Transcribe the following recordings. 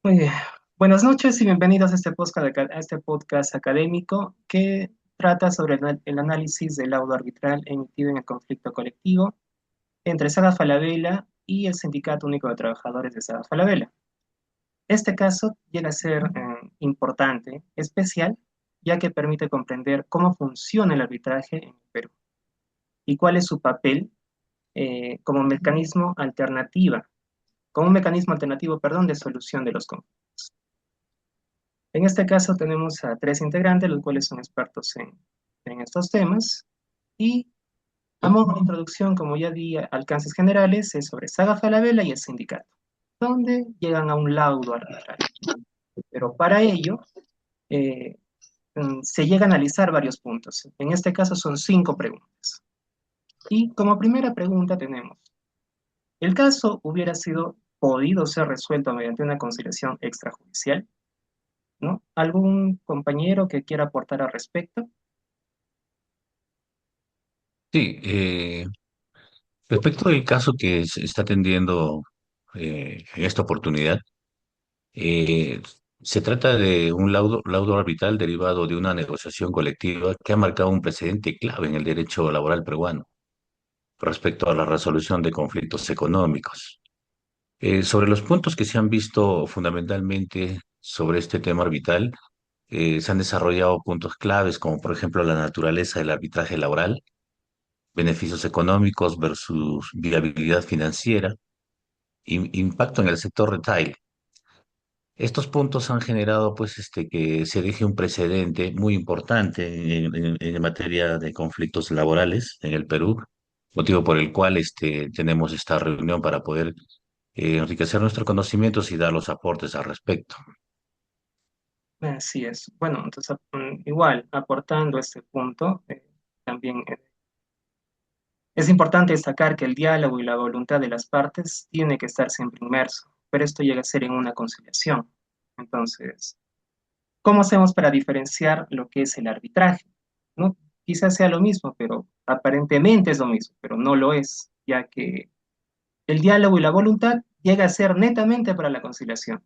Muy bien. Buenas noches y bienvenidos a este podcast académico que trata sobre el análisis del laudo arbitral emitido en el conflicto colectivo entre Saga Falabella y el Sindicato Único de Trabajadores de Saga Falabella. Este caso llega a ser importante, especial, ya que permite comprender cómo funciona el arbitraje en el Perú y cuál es su papel como como un mecanismo alternativo, perdón, de solución de los conflictos. En este caso tenemos a tres integrantes, los cuales son expertos en estos temas. Y a modo de introducción, como ya di alcances generales, es sobre Saga Falabella y el sindicato, donde llegan a un laudo arbitral. Pero para ello eh, se llega a analizar varios puntos. En este caso son cinco preguntas. Y como primera pregunta tenemos, ¿el caso hubiera sido podido ser resuelto mediante una conciliación extrajudicial? ¿No? ¿Algún compañero que quiera aportar al respecto? Sí, respecto del caso que se está atendiendo en esta oportunidad, eh, se trata de un laudo arbitral derivado de una negociación colectiva que ha marcado un precedente clave en el derecho laboral peruano respecto a la resolución de conflictos económicos. Sobre los puntos que se han visto fundamentalmente sobre este tema arbitral, se han desarrollado puntos claves como por ejemplo la naturaleza del arbitraje laboral, beneficios económicos versus viabilidad financiera, impacto en el sector retail. Estos puntos han generado pues que se deje un precedente muy importante en materia de conflictos laborales en el Perú, motivo por el cual tenemos esta reunión para poder enriquecer nuestros conocimientos y dar los aportes al respecto. Así es. Bueno, entonces igual, aportando este punto, también es importante destacar que el diálogo y la voluntad de las partes tiene que estar siempre inmerso, pero esto llega a ser en una conciliación. Entonces, ¿cómo hacemos para diferenciar lo que es el arbitraje? ¿No? Quizás sea lo mismo, pero aparentemente es lo mismo, pero no lo es, ya que el diálogo y la voluntad llega a ser netamente para la conciliación.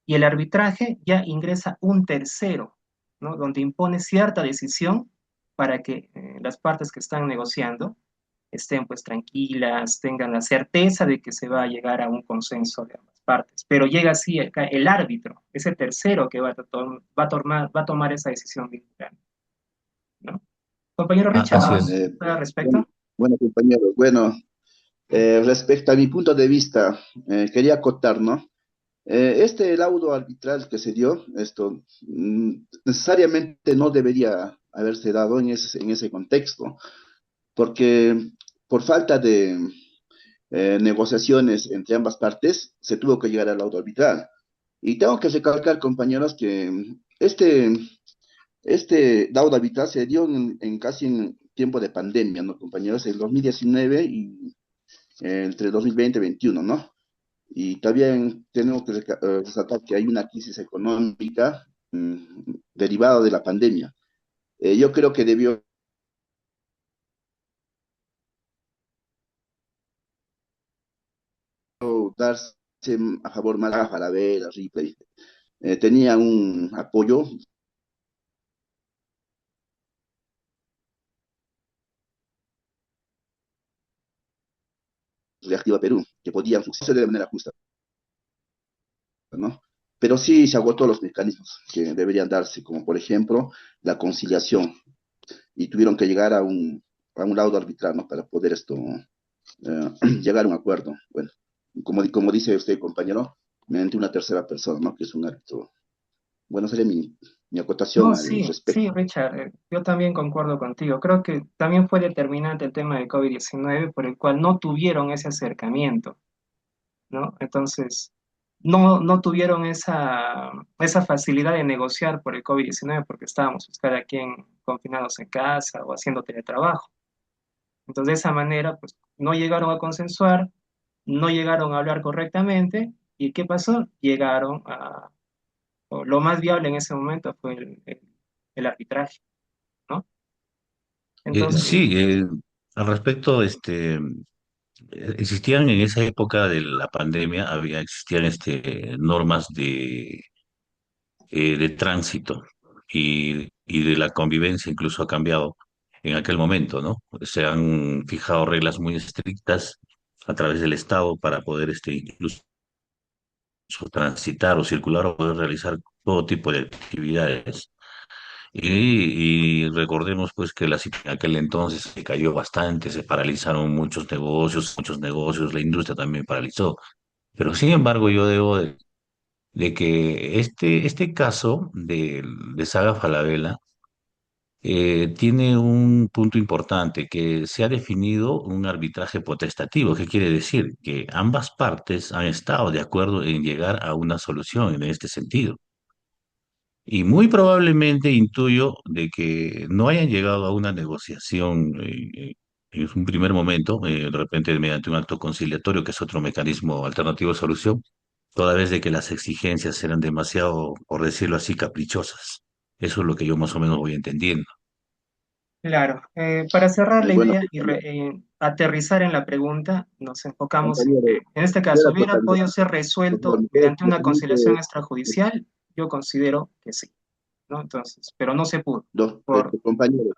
Y el arbitraje ya ingresa un tercero, ¿no? Donde impone cierta decisión para que las partes que están negociando estén pues tranquilas, tengan la certeza de que se va a llegar a un consenso de ambas partes. Pero llega así el árbitro, ese tercero que va a tomar esa decisión vinculante, ¿no? Compañero Richard, Así ¿algo es. al Bueno, respecto? bueno, compañeros, bueno, respecto a mi punto de vista, quería acotar, ¿no? Este laudo arbitral que se dio, esto necesariamente no debería haberse dado en ese contexto, porque por falta de negociaciones entre ambas partes, se tuvo que llegar al laudo arbitral. Y tengo que recalcar, compañeros, que este laudo arbitral se dio en casi en tiempo de pandemia, ¿no, compañeros? En 2019 y entre 2020 y 2021, ¿no? Y también tenemos que resaltar que hay una crisis económica derivada de la pandemia. Yo creo que debió darse a favor más a Falabella, Ripley. Tenía un apoyo de Activa Perú, que podían suceder de manera justa, ¿no? Pero sí se agotó los mecanismos que deberían darse, como por ejemplo la conciliación, y tuvieron que llegar a un laudo arbitral, ¿no? Para poder llegar a un acuerdo. Bueno, como dice usted, compañero, mediante una tercera persona, ¿no? Que es un árbitro. Bueno, sería mi acotación No, al sí, sí, respecto. Richard, yo también concuerdo contigo. Creo que también fue determinante el tema de COVID-19 por el cual no tuvieron ese acercamiento, ¿no? Entonces, no tuvieron esa facilidad de negociar por el COVID-19 porque estábamos pues, cada quien confinados en casa o haciendo teletrabajo. Entonces, de esa manera, pues no llegaron a consensuar, no llegaron a hablar correctamente. ¿Y qué pasó? O lo más viable en ese momento fue el arbitraje, ¿no? Entonces, Sí, al respecto, Existían en esa época de la pandemia, existían normas de tránsito y de la convivencia, incluso ha cambiado en aquel momento, ¿no? Se han fijado reglas muy estrictas a través del Estado para poder incluso transitar o circular o poder realizar todo tipo de actividades. Y recordemos pues que en aquel entonces se cayó bastante, se paralizaron muchos negocios, la industria también paralizó. Pero sin embargo, yo debo de que este caso de Saga Falabella tiene un punto importante, que se ha definido un arbitraje potestativo. ¿Qué quiere decir? Que ambas partes han estado de acuerdo en llegar a una solución en este sentido. Y muy probablemente intuyo de que no hayan llegado a una negociación en un primer momento, de repente mediante un acto conciliatorio, que es otro mecanismo alternativo de solución, toda vez de que las exigencias eran demasiado, por decirlo así, caprichosas. Eso es lo que yo más o menos voy entendiendo. Claro, para cerrar la Bueno, idea y aterrizar en la pregunta, nos enfocamos en compañero, que, en este caso, quiero ¿hubiera acotar, podido ser por favor, resuelto ¿me mediante me una conciliación permite extrajudicial? Yo considero que sí, ¿no? Entonces, pero no se pudo. Por... compañero?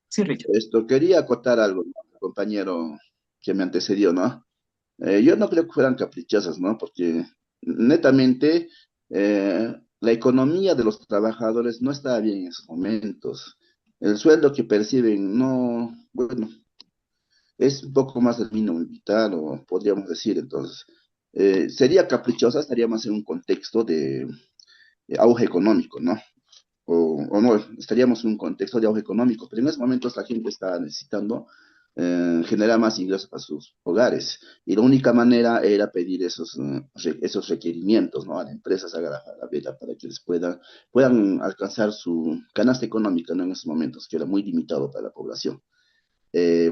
Sí, Richard. Quería acotar algo, ¿no? Compañero que me antecedió, ¿no? Yo no creo que fueran caprichosas, ¿no? Porque netamente la economía de los trabajadores no estaba bien en esos momentos. El sueldo que perciben no, bueno, es un poco más del mínimo vital, o podríamos decir, entonces, sería caprichosa, estaríamos en un contexto de auge económico, ¿no? O no, estaríamos en un contexto de auge económico, pero en esos momentos la gente está necesitando generar más ingresos para sus hogares, y la única manera era pedir esos requerimientos, ¿no? A la empresa a la vela para que puedan alcanzar su canasta económica, ¿no? En esos momentos, que era muy limitado para la población.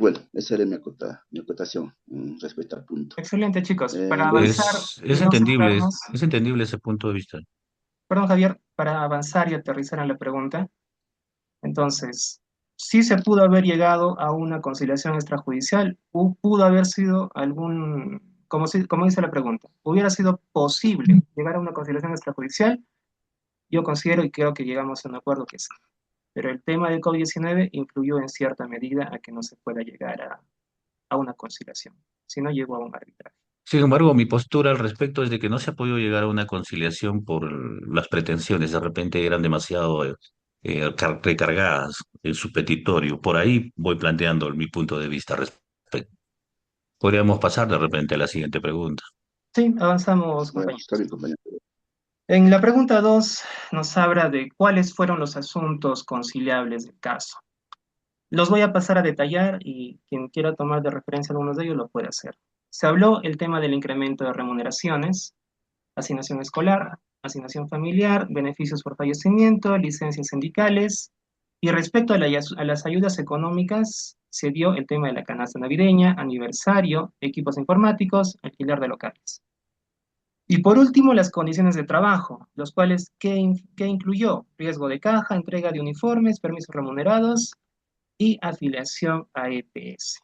Bueno, esa era mi acotación respecto al punto. Excelente, chicos. Para Bueno, avanzar y no centrarnos, Es entendible ese punto de vista. perdón, Javier, para avanzar y aterrizar en la pregunta, entonces, sí se pudo haber llegado a una conciliación extrajudicial, o pudo haber sido algún, como dice la pregunta, hubiera sido posible llegar a una conciliación extrajudicial. Yo considero y creo que llegamos a un acuerdo que sí, pero el tema del COVID-19 influyó en cierta medida a que no se pueda llegar a una conciliación, si no llegó a un arbitraje. Sin embargo, mi postura al respecto es de que no se ha podido llegar a una conciliación por las pretensiones. De repente eran demasiado recargadas en su petitorio. Por ahí voy planteando mi punto de vista al respecto. Podríamos pasar de repente a la siguiente pregunta. Sí, avanzamos, ya, está compañeros. bien, compañero. En la pregunta 2 nos habla de cuáles fueron los asuntos conciliables del caso. Los voy a pasar a detallar y quien quiera tomar de referencia algunos de ellos lo puede hacer. Se habló el tema del incremento de remuneraciones, asignación escolar, asignación familiar, beneficios por fallecimiento, licencias sindicales. Y respecto a las ayudas económicas, se dio el tema de la canasta navideña, aniversario, equipos informáticos, alquiler de locales. Y por último, las condiciones de trabajo, los cuales, ¿qué incluyó? Riesgo de caja, entrega de uniformes, permisos remunerados y afiliación a EPS.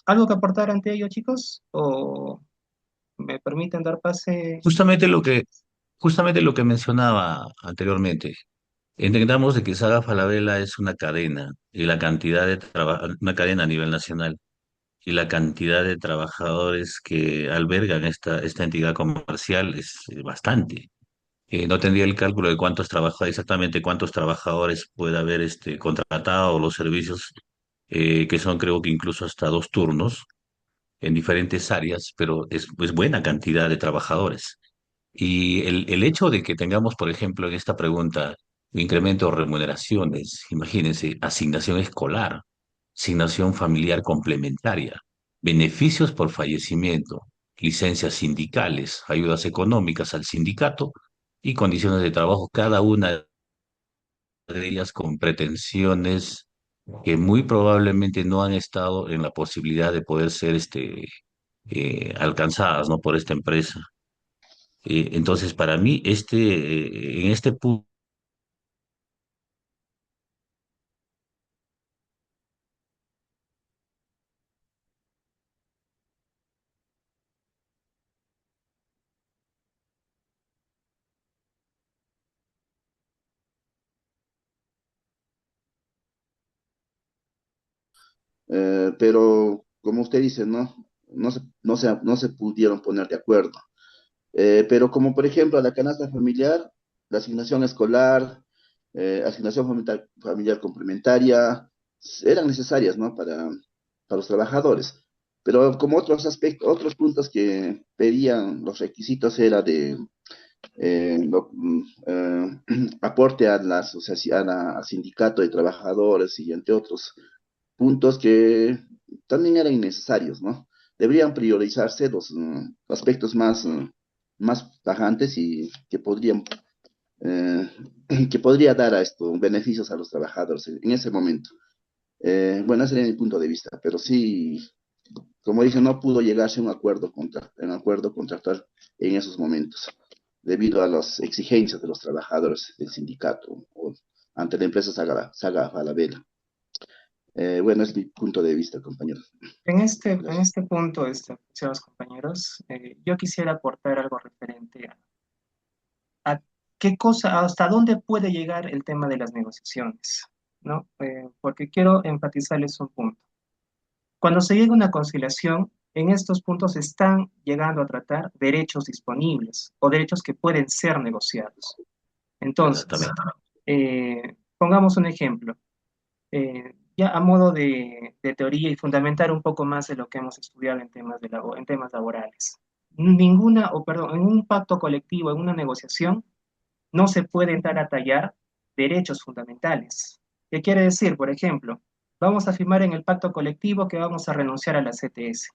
¿Algo que aportar ante ello, chicos? ¿O me permiten dar pase? Justamente lo que, justamente lo que mencionaba anteriormente. Entendamos de que Saga Falabella es una cadena y la cantidad de una cadena a nivel nacional y la cantidad de trabajadores que albergan esta entidad comercial es bastante. No tendría el cálculo de cuántos trabajadores, exactamente cuántos trabajadores puede haber contratado los servicios, que son creo que incluso hasta dos turnos en diferentes áreas, pero es buena cantidad de trabajadores. Y el hecho de que tengamos, por ejemplo, en esta pregunta, incremento de remuneraciones, imagínense, asignación escolar, asignación familiar complementaria, beneficios por fallecimiento, licencias sindicales, ayudas económicas al sindicato y condiciones de trabajo, cada una de ellas con pretensiones que muy probablemente no han estado en la posibilidad de poder ser alcanzadas, ¿no? Por esta empresa. Entonces, para mí, en este punto, pero como usted dice, no se pudieron poner de acuerdo. Pero como por ejemplo la canasta familiar, la asignación escolar, asignación familiar complementaria, eran necesarias, ¿no? Para los trabajadores. Pero como otros aspectos, otros puntos que pedían los requisitos era de aporte a la asociación, al sindicato de trabajadores y entre otros puntos que también eran innecesarios, ¿no? Deberían priorizarse los aspectos más tajantes y eh, que podría dar a esto beneficios a los trabajadores en ese momento. Bueno, ese sería mi punto de vista, pero sí, como dije, no pudo llegarse a un acuerdo contractual en esos momentos, debido a las exigencias de los trabajadores del sindicato o ante la empresa Saga Falabella. Bueno, es mi punto de vista, compañero. En Gracias. este punto, apreciados compañeros, yo quisiera aportar algo referente a qué cosa, hasta dónde puede llegar el tema de las negociaciones, ¿no? Porque quiero enfatizarles un punto. Cuando se llega a una conciliación, en estos puntos se están llegando a tratar derechos disponibles o derechos que pueden ser negociados. Entonces, Exactamente. pongamos un ejemplo. Ya a modo de teoría y fundamentar un poco más de lo que hemos estudiado en temas laborales. Ninguna, o perdón, en un pacto colectivo, en una negociación, no se puede entrar a tallar derechos fundamentales. ¿Qué quiere decir? Por ejemplo, vamos a firmar en el pacto colectivo que vamos a renunciar a la CTS.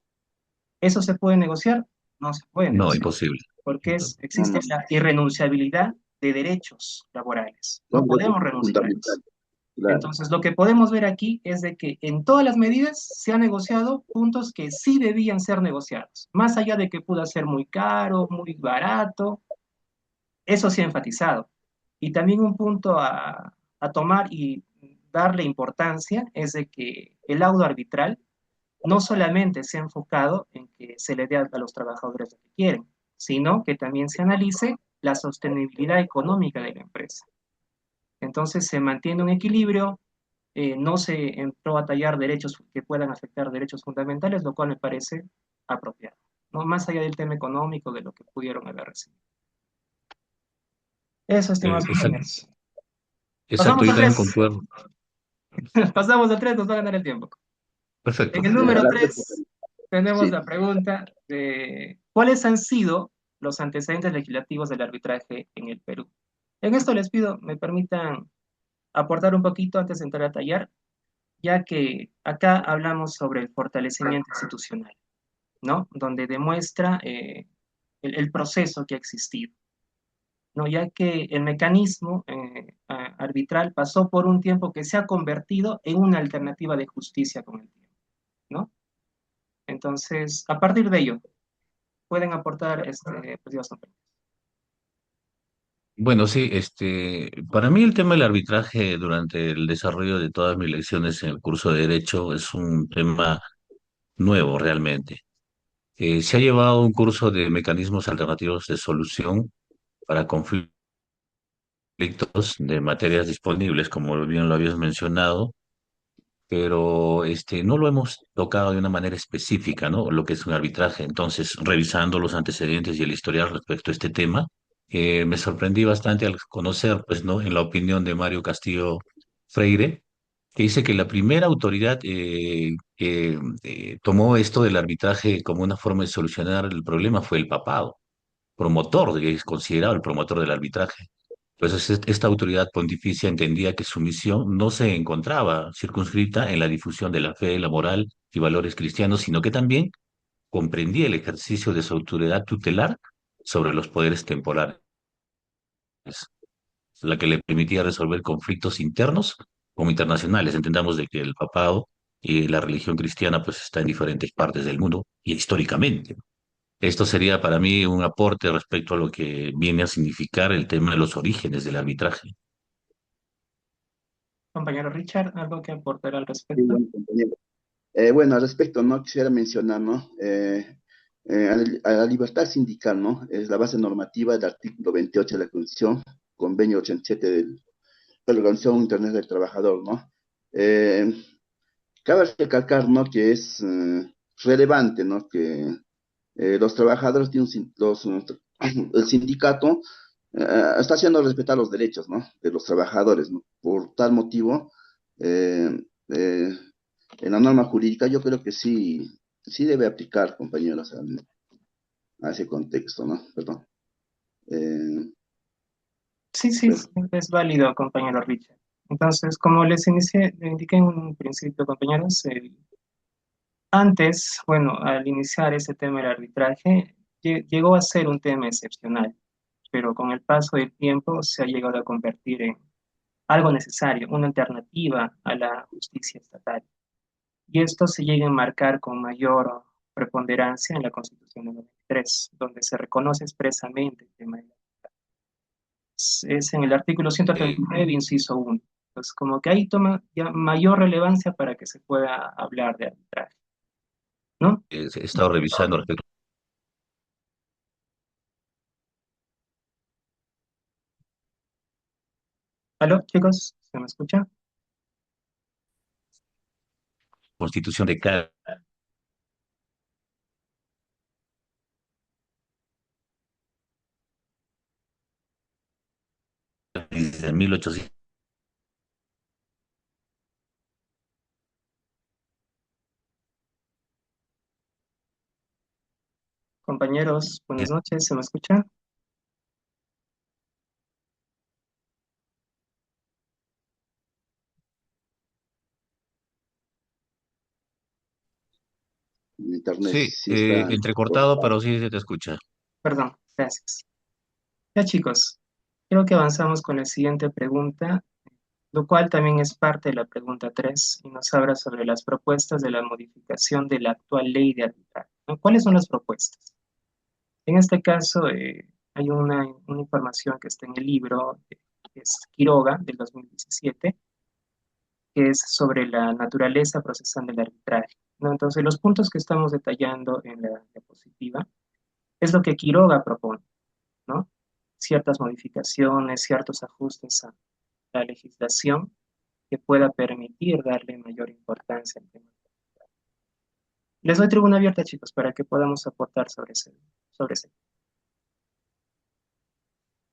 ¿Eso se puede negociar? No se puede No, negociar, imposible. porque No, existe no, la irrenunciabilidad de derechos laborales. No son derechos podemos renunciar a eso. fundamentales, claro. Entonces, lo que podemos ver aquí es de que en todas las medidas se han negociado puntos que sí debían ser negociados, más allá de que pueda ser muy caro, muy barato, eso sí ha enfatizado. Y también un punto a tomar y darle importancia es de que el laudo arbitral no solamente se ha enfocado en que se le dé a los trabajadores lo que quieren, sino que también se analice la sostenibilidad económica de la empresa. Entonces se mantiene un equilibrio, no se entró a tallar derechos que puedan afectar derechos fundamentales, lo cual me parece apropiado, ¿no? Más allá del tema económico de lo que pudieron haber recibido. Eso, estimados Exacto, compañeros. exacto, Pasamos yo al también 3. concuerdo. Pasamos al 3, nos va a ganar el tiempo. En Perfecto. el número Gracias. 3 tenemos Sí. la pregunta de ¿cuáles han sido los antecedentes legislativos del arbitraje en el Perú? En esto les pido, me permitan aportar un poquito antes de entrar a tallar, ya que acá hablamos sobre el fortalecimiento institucional, ¿no? Donde demuestra el proceso que ha existido, ¿no? Ya que el mecanismo arbitral pasó por un tiempo que se ha convertido en una alternativa de justicia con el tiempo, ¿no? Entonces, a partir de ello, pueden aportar, pues, Dios, no. Bueno, sí, para mí el tema del arbitraje durante el desarrollo de todas mis lecciones en el curso de Derecho es un tema nuevo realmente. Se ha llevado un curso de mecanismos alternativos de solución para conflictos de materias disponibles, como bien lo habías mencionado, pero no lo hemos tocado de una manera específica, ¿no? Lo que es un arbitraje. Entonces, revisando los antecedentes y el historial respecto a este tema, me sorprendí bastante al conocer, pues, ¿no? En la opinión de Mario Castillo Freire, que dice que la primera autoridad que tomó esto del arbitraje como una forma de solucionar el problema fue el papado, promotor, es considerado el promotor del arbitraje. Entonces, esta autoridad pontificia entendía que su misión no se encontraba circunscrita en la difusión de la fe, la moral y valores cristianos, sino que también comprendía el ejercicio de su autoridad tutelar sobre los poderes temporales, la que le permitía resolver conflictos internos como internacionales. Entendamos de que el papado y la religión cristiana pues está en diferentes partes del mundo y históricamente. Esto sería para mí un aporte respecto a lo que viene a significar el tema de los orígenes del arbitraje. Compañero Richard, ¿algo que aportar al Sí, respecto? bueno, compañero. Bueno, al respecto, ¿no? Quisiera mencionar, ¿no? A la libertad sindical, ¿no? Es la base normativa del artículo 28 de la Constitución, convenio 87 de la Organización Internacional del Trabajador, ¿no? Eh, Cabe recalcar, ¿no? Que es relevante, ¿no? Que los trabajadores de el sindicato está haciendo respetar los derechos, ¿no? De los trabajadores, ¿no? Por tal motivo, eh, eh, en la norma jurídica yo creo que sí, sí debe aplicar, compañeros, a ese contexto, ¿no? Perdón. Eh, Sí, sí, bueno, sí, es válido, compañero Richard. Entonces, como le indiqué en un principio, compañeros, antes, bueno, al iniciar ese tema del arbitraje, llegó a ser un tema excepcional, pero con el paso del tiempo se ha llegado a convertir en algo necesario, una alternativa a la justicia estatal. Y esto se llega a enmarcar con mayor preponderancia en la Constitución de 93, donde se reconoce expresamente el tema de es en el artículo Eh, 139, inciso 1. Pues como que ahí toma ya mayor relevancia para que se pueda hablar de arbitraje, ¿no? he estado revisando respecto ¿Aló, chicos? ¿Se me escucha? a la Constitución de cada desde 1800. Compañeros, buenas noches, ¿se me escucha? en Internet Sí, sí está entrecortado, cortado. pero sí se te escucha. Perdón, gracias. Ya, chicos, creo que avanzamos con la siguiente pregunta, lo cual también es parte de la pregunta 3 y nos habla sobre las propuestas de la modificación de la actual ley de arbitraje, ¿no? ¿Cuáles son las propuestas? En este caso, hay una información que está en el libro, que es Quiroga, del 2017, que es sobre la naturaleza procesal del arbitraje, ¿no? Entonces, los puntos que estamos detallando en la diapositiva es lo que Quiroga propone, ¿no? Ciertas modificaciones, ciertos ajustes a la legislación que pueda permitir darle mayor importancia al tema. Les doy tribuna abierta, chicos, para que podamos aportar sobre ese.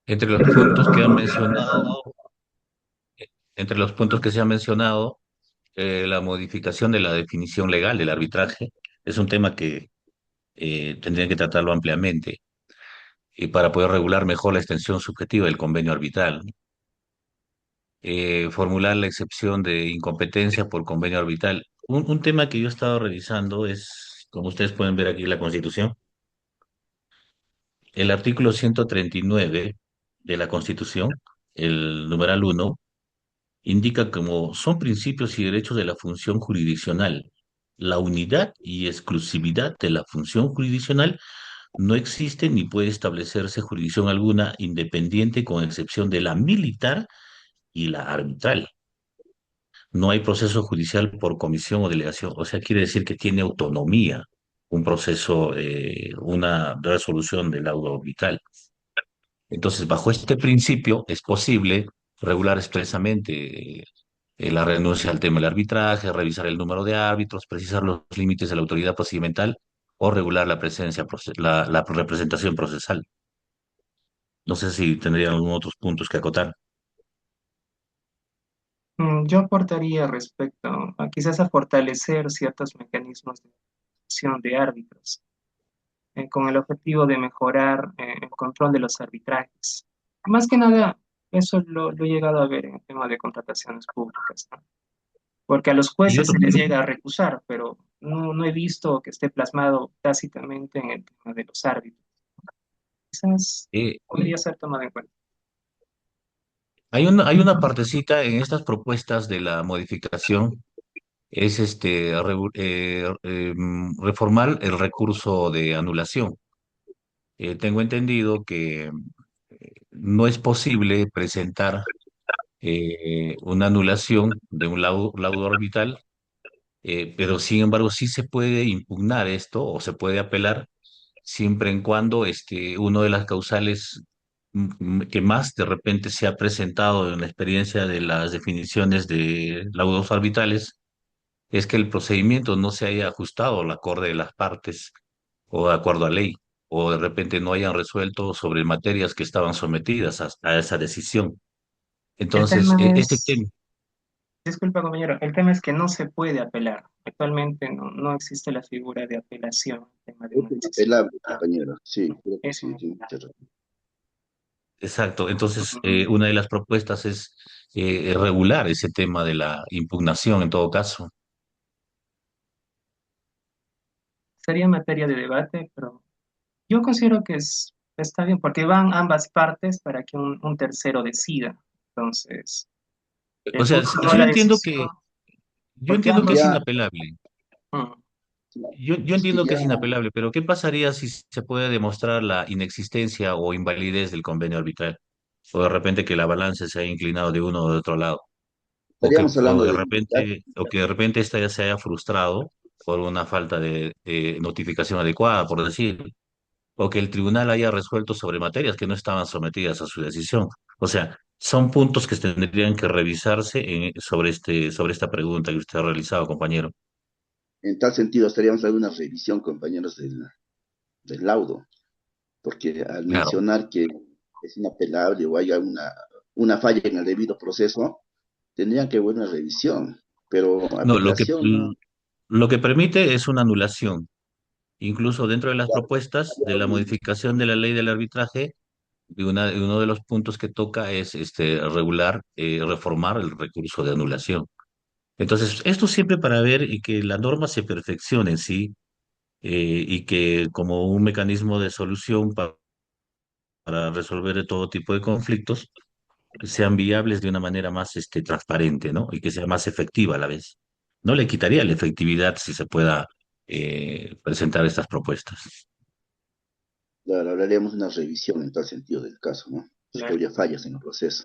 Entre los puntos que han mencionado, entre los puntos que se han mencionado, la modificación de la definición legal del arbitraje es un tema que tendrían que tratarlo ampliamente y para poder regular mejor la extensión subjetiva del convenio arbitral, ¿no? Formular la excepción de incompetencia por convenio arbitral. Un tema que yo he estado revisando es, como ustedes pueden ver aquí en la Constitución, el artículo 139 de la Constitución, el numeral uno, indica como son principios y derechos de la función jurisdiccional. La unidad y exclusividad de la función jurisdiccional no existe ni puede establecerse jurisdicción alguna independiente con excepción de la militar y la arbitral. No hay proceso judicial por comisión o delegación, o sea, quiere decir que tiene autonomía un proceso, una resolución del laudo arbitral. Entonces, bajo este principio es posible regular expresamente la renuncia al tema del arbitraje, revisar el número de árbitros, precisar los límites de la autoridad procedimental o regular la presencia, la representación procesal. No sé si tendrían algunos otros puntos que acotar. Yo aportaría respecto a quizás a fortalecer ciertos mecanismos de acción de árbitros, con el objetivo de mejorar el control de los arbitrajes. Más que nada, eso lo he llegado a ver en el tema de contrataciones públicas, ¿no? Porque a los Y jueces otro, se les llega a recusar, pero no he visto que esté plasmado tácitamente en el tema de los árbitros. Quizás eh, podría ser tomado en cuenta. hay una partecita en estas propuestas de la modificación, es reformar el recurso de anulación. Tengo entendido que no es posible presentar una anulación de un laudo orbital, pero sin embargo sí se puede impugnar esto o se puede apelar siempre en cuando uno de las causales que más de repente se ha presentado en la experiencia de las definiciones de laudos orbitales es que el procedimiento no se haya ajustado al acorde de las partes o de acuerdo a ley, o de repente no hayan resuelto sobre materias que estaban sometidas a esa decisión. El Entonces, tema este es, tema, disculpa compañero, el tema es que no se puede apelar. Actualmente no existe la figura de apelación al tema de Es una decisión. inapelable, compañero. Sí, creo que Es sí, tiene inapelable. mucha razón. exacto, entonces Ujú. una de las propuestas es regular ese tema de la impugnación en todo caso. Sería materia de debate, pero yo considero que está bien porque van ambas partes para que un tercero decida. Entonces, O el sea, juez tomó la decisión yo porque entiendo que es ambos... Ya, inapelable. Mm, Yo es que entiendo que ya, es inapelable, pero ¿qué pasaría si se puede demostrar la inexistencia o invalidez del convenio arbitral? O de repente que la balanza se haya inclinado de uno o de otro lado, estaríamos hablando de... o que de repente esta ya se haya frustrado por una falta de notificación adecuada, por decir, o que el tribunal haya resuelto sobre materias que no estaban sometidas a su decisión. O sea, son puntos que tendrían que revisarse sobre esta pregunta que usted ha realizado, compañero. En tal sentido, estaríamos dando una revisión, compañeros, del laudo, porque al Claro. mencionar que es inapelable o haya una falla en el debido proceso, tendrían que haber una revisión, pero No, apelación no. lo que permite es una anulación. Incluso dentro de las propuestas de la modificación de la ley del arbitraje, uno de los puntos que toca es regular, reformar el recurso de anulación. Entonces, esto siempre para ver y que la norma se perfeccione en sí, y que como un mecanismo de solución para resolver todo tipo de conflictos sean viables de una manera más transparente, ¿no? Y que sea más efectiva a la vez. No le quitaría la efectividad si se pueda presentar estas propuestas. Claro, hablaríamos de una revisión en tal sentido del caso, ¿no? Si que claro. habría fallas en el proceso.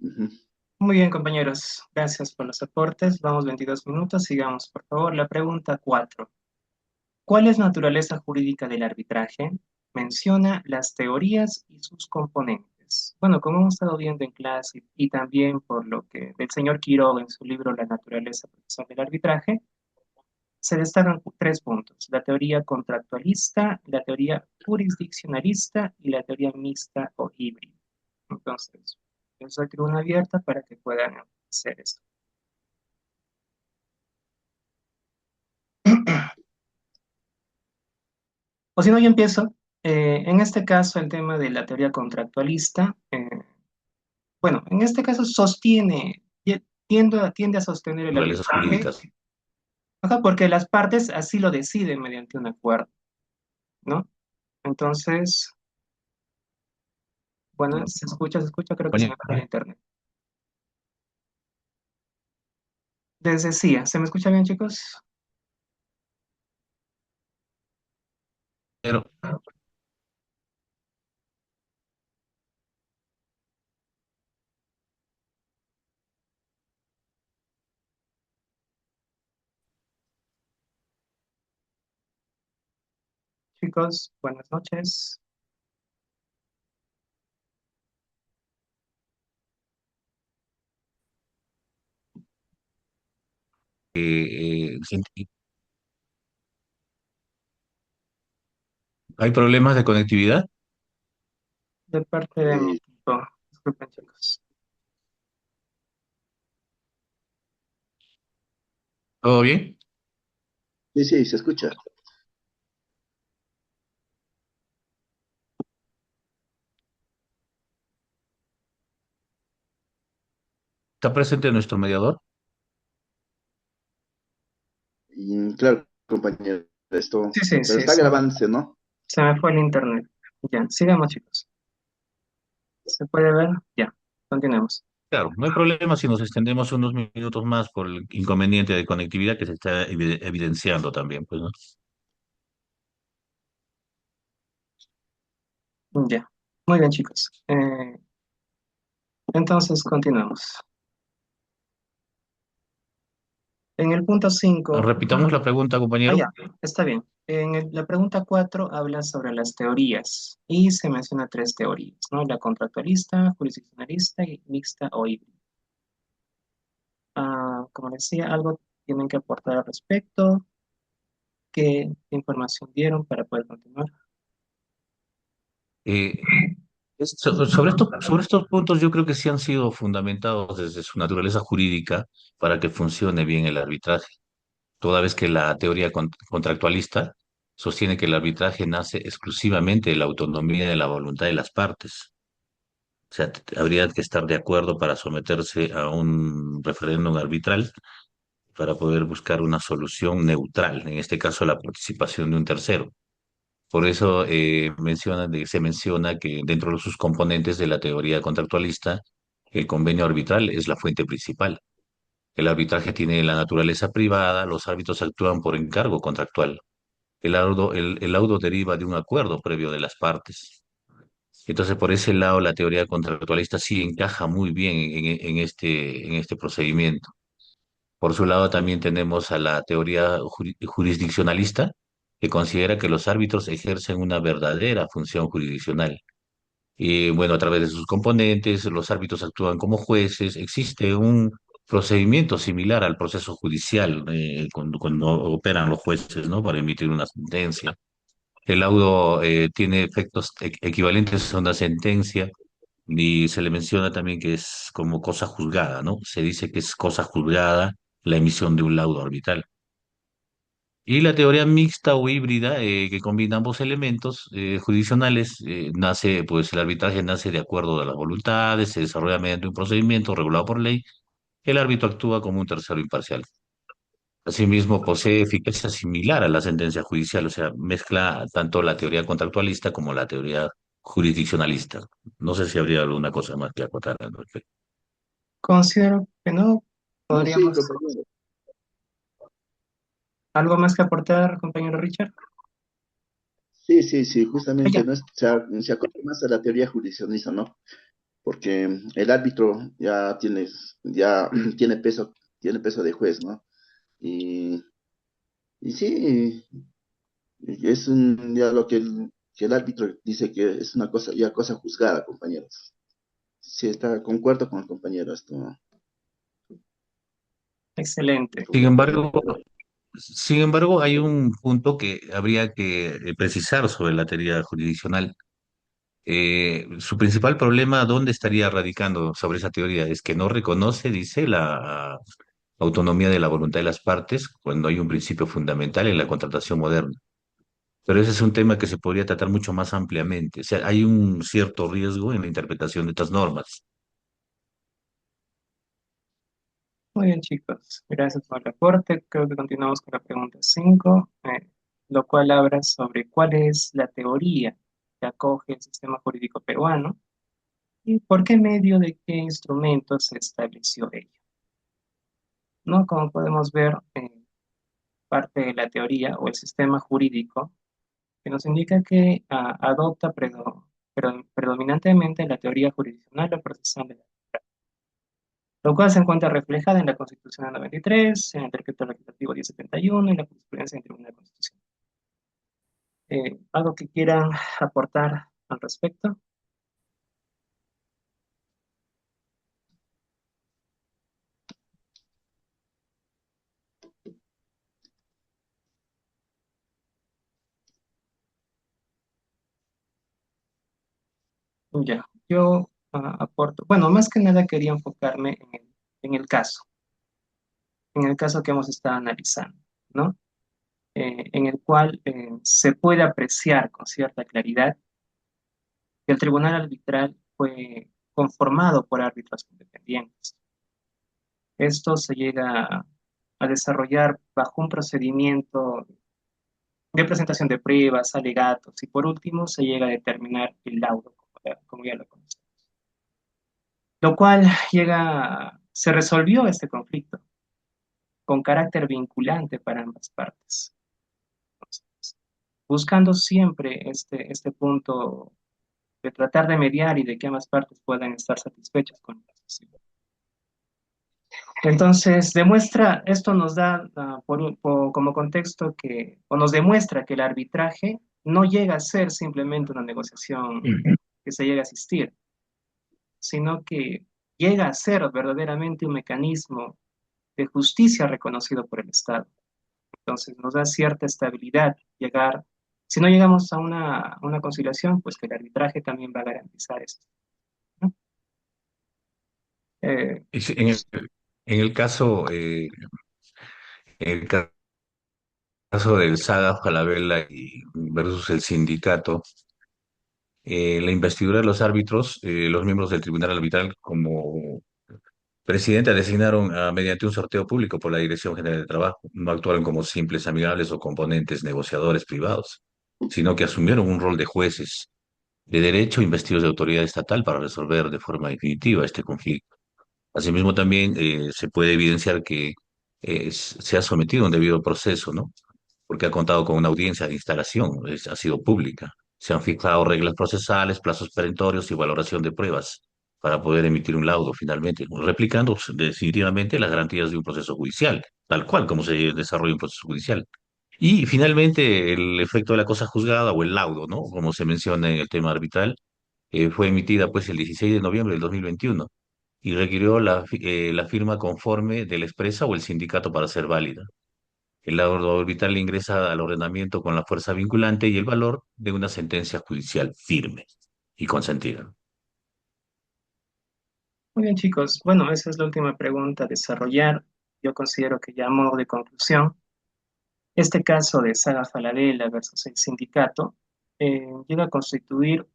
Ujú. Muy bien, compañeros. Gracias por los aportes. Vamos 22 minutos. Sigamos, por favor. La pregunta 4. ¿Cuál es la naturaleza jurídica del arbitraje? Menciona las teorías y sus componentes. Bueno, como hemos estado viendo en clase y también por lo que del señor Quiroga en su libro La naturaleza procesal del arbitraje, se destacan tres puntos: la teoría contractualista, la teoría jurisdiccionalista y la teoría mixta o híbrida. Entonces, les doy tribuna abierta para que puedan hacer esto. O si no, yo empiezo. En este caso, el tema de la teoría contractualista, bueno, en este caso tiende a sostener el Naturalezas arbitraje, jurídicas. ajá, porque las partes así lo deciden mediante un acuerdo, ¿no? Entonces, bueno, se escucha, creo que se me Compañero, fue el internet. Les decía, ¿se me escucha bien, chicos? Chicos, buenas noches. ¿hay problemas de conectividad? De parte de mi Eh, equipo. Disculpen, chicos. ¿Todo bien? sí, sí, se escucha. ¿Está presente nuestro mediador? Y, claro, compañero, esto, Sí, sí, pero sí, está grabándose, ¿no? se me fue el internet. Ya, sigamos, chicos. ¿Se puede ver? Ya, continuemos. Claro, no hay problema si nos extendemos unos minutos más por el inconveniente de conectividad que se está evidenciando también, pues, ¿no? Ya. Muy bien, chicos. Entonces, continuamos. En el punto 5. Repitamos la pregunta, compañero. Ya, está bien. La pregunta 4 habla sobre las teorías y se menciona tres teorías, ¿no? La contractualista, jurisdiccionalista y mixta o híbrida. Como decía, algo tienen que aportar al respecto? ¿Qué información dieron para poder continuar? Eh, sobre estos puntos yo creo que sí han sido fundamentados desde su naturaleza jurídica para que funcione bien el arbitraje, toda vez que la teoría contractualista sostiene que el arbitraje nace exclusivamente de la autonomía de la voluntad de las partes. O sea, habría que estar de acuerdo para someterse a un referéndum arbitral para poder buscar una solución neutral, en este caso la participación de un tercero. Por eso se menciona que dentro de sus componentes de la teoría contractualista, el convenio arbitral es la fuente principal. El arbitraje tiene la naturaleza privada, los árbitros actúan por encargo contractual. El laudo deriva de un acuerdo previo de las partes. Entonces, por ese lado, la teoría contractualista sí encaja muy bien en este procedimiento. Por su lado, también tenemos a la teoría jurisdiccionalista, que considera que los árbitros ejercen una verdadera función jurisdiccional. Y bueno, a través de sus componentes, los árbitros actúan como jueces. Existe un procedimiento similar al proceso judicial, cuando operan los jueces, ¿no? Para emitir una sentencia. El laudo tiene efectos equivalentes a una sentencia y se le menciona también que es como cosa juzgada, ¿no? Se dice que es cosa juzgada la emisión de un laudo arbitral. Y la teoría mixta o híbrida, que combina ambos elementos jurisdiccionales, pues el arbitraje nace de acuerdo de las voluntades, se desarrolla mediante un procedimiento regulado por ley, el árbitro actúa como un tercero imparcial. Asimismo, posee eficacia similar a la sentencia judicial, o sea, mezcla tanto la teoría contractualista como la teoría jurisdiccionalista. No sé si habría alguna cosa más que acotar al respecto. Considero que no. No, sí, Podríamos. compañero. ¿Algo más que aportar, compañero Richard? Sí, sí, sí, Ah, justamente ya. no es- se acoge más a la teoría jurisdiccionista, ¿no? Porque el árbitro ya tiene peso de juez, ¿no? Y, y sí, ya lo que el árbitro dice que es una cosa, ya cosa juzgada, compañeros. Sí, concuerdo con el compañero esto. Excelente. Sin embargo, sin embargo, hay un punto que habría que precisar sobre la teoría jurisdiccional. Su principal problema, ¿dónde estaría radicando sobre esa teoría? Es que no reconoce, dice, la autonomía de la voluntad de las partes cuando hay un principio fundamental en la contratación moderna. Pero ese es un tema que se podría tratar mucho más ampliamente. O sea, hay un cierto riesgo en la interpretación de estas normas. Muy bien, chicos. Gracias por el aporte. Creo que continuamos con la pregunta 5, lo cual habla sobre cuál es la teoría que acoge el sistema jurídico peruano y por qué medio de qué instrumentos se estableció ello. ¿No? Como podemos ver, parte de la teoría o el sistema jurídico que nos indica que adopta predominantemente la teoría jurisdiccional o procesal de la, lo cual se encuentra reflejada en la Constitución del 93, en el Decreto Legislativo 1071 y la jurisprudencia del Tribunal Constitucional. ¿Algo que quieran aportar al respecto? Ya, yo aporto. Bueno, más que nada quería enfocarme en el caso, en el caso que hemos estado analizando, ¿no? En el cual se puede apreciar con cierta claridad que el tribunal arbitral fue conformado por árbitros independientes. Esto se llega a desarrollar bajo un procedimiento de presentación de pruebas, alegatos y por último se llega a determinar el laudo, como ya lo conocemos. Lo cual se resolvió este conflicto con carácter vinculante para ambas partes, buscando siempre este punto de tratar de mediar y de que ambas partes puedan estar satisfechas con la decisión. Entonces, esto nos da como contexto o nos demuestra que el arbitraje no llega a ser simplemente una negociación que se llega a asistir, sino que llega a ser verdaderamente un mecanismo de justicia reconocido por el Estado. Entonces nos da cierta estabilidad llegar, si no llegamos a una conciliación, pues que el arbitraje también va a garantizar esto, ¿no? Eh, En el caso, en el caso del Saga Falabella y versus el sindicato, la investidura de los árbitros, los miembros del tribunal arbitral como presidenta designaron mediante un sorteo público por la Dirección General de Trabajo. No actuaron como simples amigables o componentes negociadores privados, sino que asumieron un rol de jueces de derecho investidos de autoridad estatal para resolver de forma definitiva este conflicto. Asimismo, también se puede evidenciar que se ha sometido a un debido proceso, ¿no? Porque ha contado con una audiencia de instalación, ha sido pública. Se han fijado reglas procesales, plazos perentorios y valoración de pruebas para poder emitir un laudo finalmente, replicando definitivamente las garantías de un proceso judicial, tal cual como se desarrolla un proceso judicial. Y finalmente el efecto de la cosa juzgada o el laudo, ¿no? Como se menciona en el tema arbitral, fue emitida pues el 16 de noviembre del 2021 y requirió la firma conforme de la empresa o el sindicato para ser válida. El laudo orbital ingresa al ordenamiento con la fuerza vinculante y el valor de una sentencia judicial firme y consentida. Muy bien, chicos. Bueno, esa es la última pregunta a desarrollar. Yo considero que ya a modo de conclusión, este caso de Saga Falabella versus el sindicato llega a constituir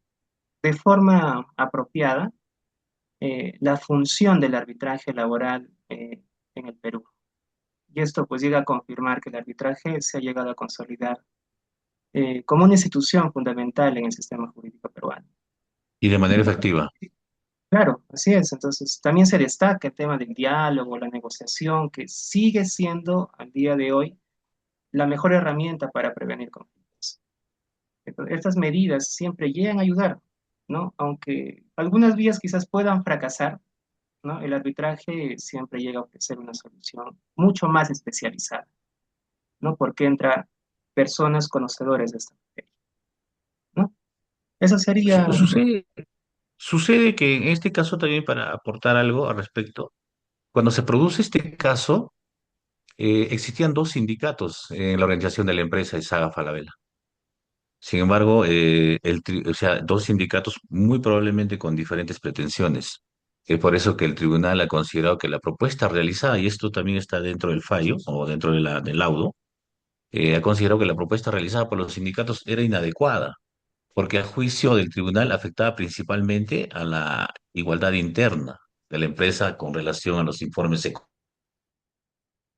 de forma apropiada la función del arbitraje laboral en el Perú. Y esto pues llega a confirmar que el arbitraje se ha llegado a consolidar como una institución fundamental en el sistema jurídico peruano. Y de manera efectiva. Claro, así es. Entonces, también se destaca el tema del diálogo, la negociación, que sigue siendo al día de hoy la mejor herramienta para prevenir conflictos. Entonces, estas medidas siempre llegan a ayudar, ¿no? Aunque algunas vías quizás puedan fracasar, ¿no? El arbitraje siempre llega a ofrecer una solución mucho más especializada, ¿no? Porque entra personas conocedoras de esta materia, ¿no? Eso sería, Sucede, sucede que en este caso también para aportar algo al respecto, cuando se produce este caso, existían dos sindicatos en la organización de la empresa de Saga Falabella. Sin embargo, o sea, dos sindicatos muy probablemente con diferentes pretensiones. Es por eso que el tribunal ha considerado que la propuesta realizada, y esto también está dentro del fallo o dentro de del laudo, ha considerado que la propuesta realizada por los sindicatos era inadecuada, porque a juicio del tribunal afectaba principalmente a la igualdad interna de la empresa con relación a los informes